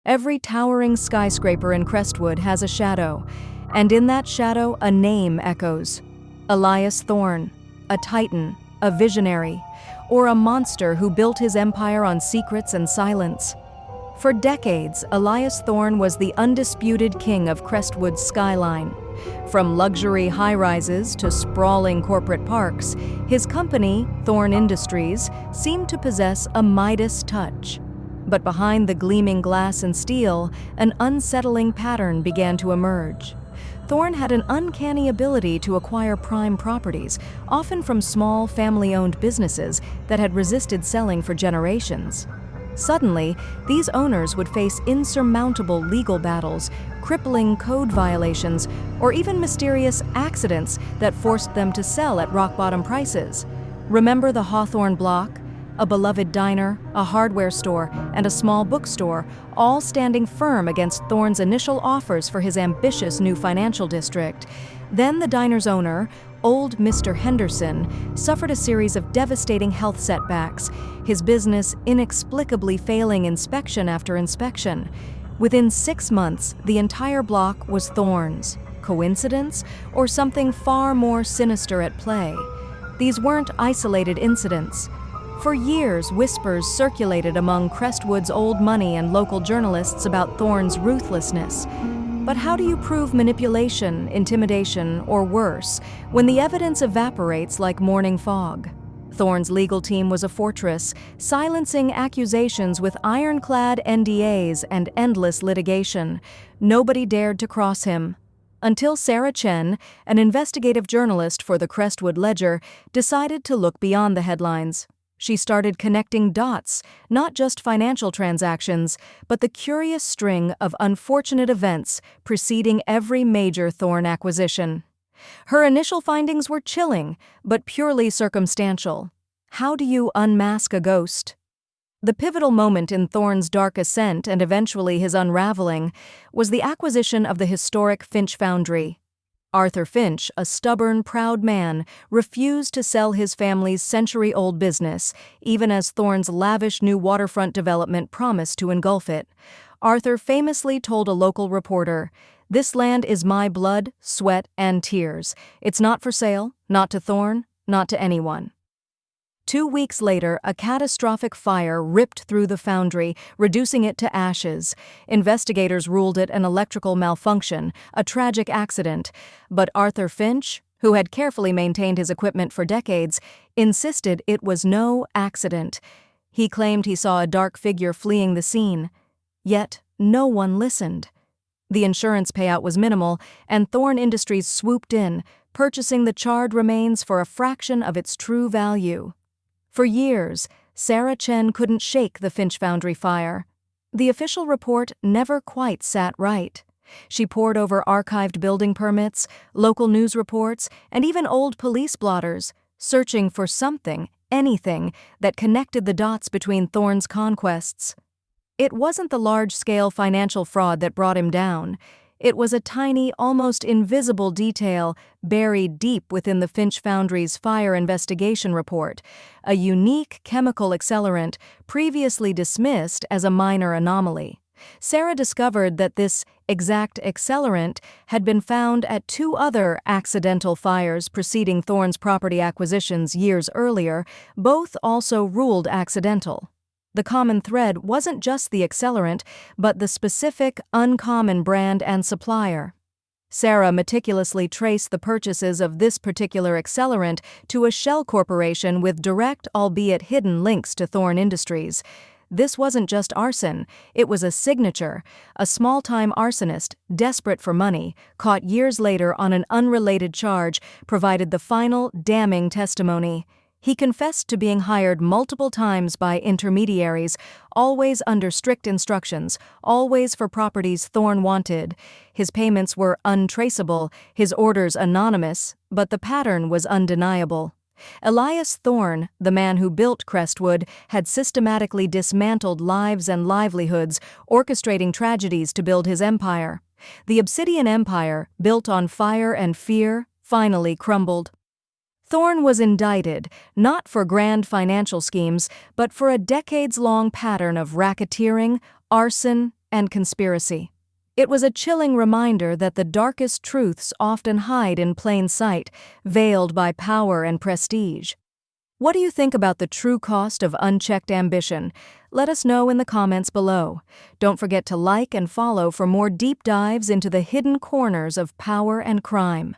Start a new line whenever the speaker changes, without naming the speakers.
Every towering skyscraper in Crestwood has a shadow, and in that shadow a name echoes. Elias Thorne, a titan, a visionary, or a monster who built his empire on secrets and silence. For decades, Elias Thorne was the undisputed king of Crestwood's skyline. From luxury high-rises to sprawling corporate parks, his company, Thorne Industries, seemed to possess a Midas touch. But behind the gleaming glass and steel, an unsettling pattern began to emerge. Thorne had an uncanny ability to acquire prime properties, often from small, family-owned businesses that had resisted selling for generations. Suddenly, these owners would face insurmountable legal battles, crippling code violations, or even mysterious accidents that forced them to sell at rock-bottom prices. Remember the Hawthorne Block? A beloved diner, a hardware store, and a small bookstore, all standing firm against Thorne's initial offers for his ambitious new financial district. Then the diner's owner, old Mr. Henderson, suffered a series of devastating health setbacks, his business inexplicably failing inspection after inspection. Within 6 months, the entire block was Thorne's. Coincidence? Or something far more sinister at play? These weren't isolated incidents. For years, whispers circulated among Crestwood's old money and local journalists about Thorne's ruthlessness. But how do you prove manipulation, intimidation, or worse, when the evidence evaporates like morning fog? Thorne's legal team was a fortress, silencing accusations with ironclad NDAs and endless litigation. Nobody dared to cross him. Until Sarah Chen, an investigative journalist for the Crestwood Ledger, decided to look beyond the headlines. She started connecting dots, not just financial transactions, but the curious string of unfortunate events preceding every major Thorne acquisition. Her initial findings were chilling, but purely circumstantial. How do you unmask a ghost? The pivotal moment in Thorne's dark ascent and eventually his unraveling was the acquisition of the historic Finch Foundry. Arthur Finch, a stubborn, proud man, refused to sell his family's century-old business, even as Thorne's lavish new waterfront development promised to engulf it. Arthur famously told a local reporter, "This land is my blood, sweat, and tears. It's not for sale, not to Thorne, not to anyone." 2 weeks later, a catastrophic fire ripped through the foundry, reducing it to ashes. Investigators ruled it an electrical malfunction, a tragic accident. But Arthur Finch, who had carefully maintained his equipment for decades, insisted it was no accident. He claimed he saw a dark figure fleeing the scene. Yet, no one listened. The insurance payout was minimal, and Thorne Industries swooped in, purchasing the charred remains for a fraction of its true value. For years, Sarah Chen couldn't shake the Finch Foundry fire. The official report never quite sat right. She pored over archived building permits, local news reports, and even old police blotters, searching for something, anything, that connected the dots between Thorne's conquests. It wasn't the large-scale financial fraud that brought him down. It was a tiny, almost invisible detail buried deep within the Finch Foundry's fire investigation report, a unique chemical accelerant previously dismissed as a minor anomaly. Sarah discovered that this exact accelerant had been found at 2 other accidental fires preceding Thorne's property acquisitions years earlier, both also ruled accidental. The common thread wasn't just the accelerant, but the specific, uncommon brand and supplier. Sarah meticulously traced the purchases of this particular accelerant to a shell corporation with direct, albeit hidden, links to Thorne Industries. This wasn't just arson, it was a signature. A small-time arsonist, desperate for money, caught years later on an unrelated charge, provided the final, damning testimony. He confessed to being hired multiple times by intermediaries, always under strict instructions, always for properties Thorne wanted. His payments were untraceable, his orders anonymous, but the pattern was undeniable. Elias Thorne, the man who built Crestwood, had systematically dismantled lives and livelihoods, orchestrating tragedies to build his empire. The Obsidian Empire, built on fire and fear, finally crumbled. Thorne was indicted, not for grand financial schemes, but for a decades-long pattern of racketeering, arson, and conspiracy. It was a chilling reminder that the darkest truths often hide in plain sight, veiled by power and prestige. What do you think about the true cost of unchecked ambition? Let us know in the comments below. Don't forget to like and follow for more deep dives into the hidden corners of power and crime.